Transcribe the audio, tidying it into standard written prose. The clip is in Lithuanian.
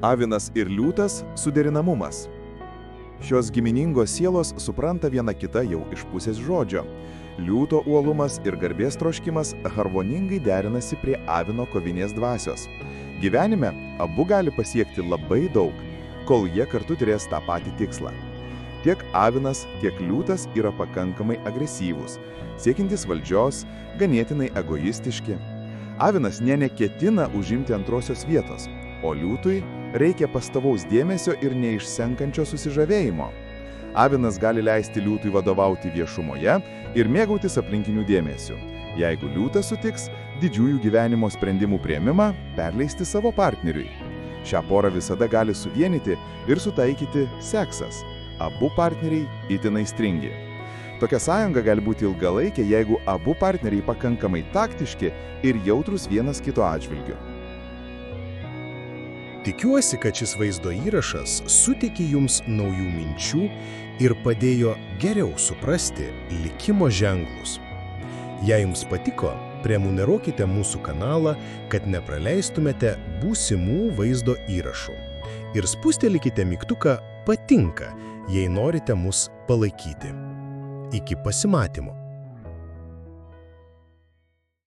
Avinas ir liūtas – suderinamumas. Šios giminingos sielos supranta viena kitą jau iš pusės žodžio. Liūto uolumas ir garbės troškimas harmoningai derinasi prie avino kovinės dvasios. Gyvenime abu gali pasiekti labai daug, kol jie kartu turės tą patį tikslą. Tiek avinas, tiek liūtas yra pakankamai agresyvūs, siekiantys valdžios, ganėtinai egoistiški. Avinas neketina užimti antrosios vietos, o liūtui reikia pastovaus dėmesio ir neišsenkančio susižavėjimo. Avinas gali leisti liūtui vadovauti viešumoje ir mėgautis aplinkinių dėmesiu. Jeigu liūtas sutiks, didžiųjų gyvenimo sprendimų priėmimą perleisti savo partneriui. Šią porą visada gali suvienyti ir sutaikyti seksas. Abu partneriai itin aistringi. Tokia sąjunga gali būti ilgalaikė, jeigu abu partneriai pakankamai taktiški ir jautrūs vienas kito atžvilgiu. Tikiuosi, kad šis vaizdo įrašas suteikė jums naujų minčių ir padėjo geriau suprasti likimo ženklus. Jei jums patiko, prenumeruokite mūsų kanalą, kad nepraleistumėte būsimų vaizdo įrašų. Ir spustelkite mygtuką patinka, jei norite mus palaikyti. Iki pasimatymo.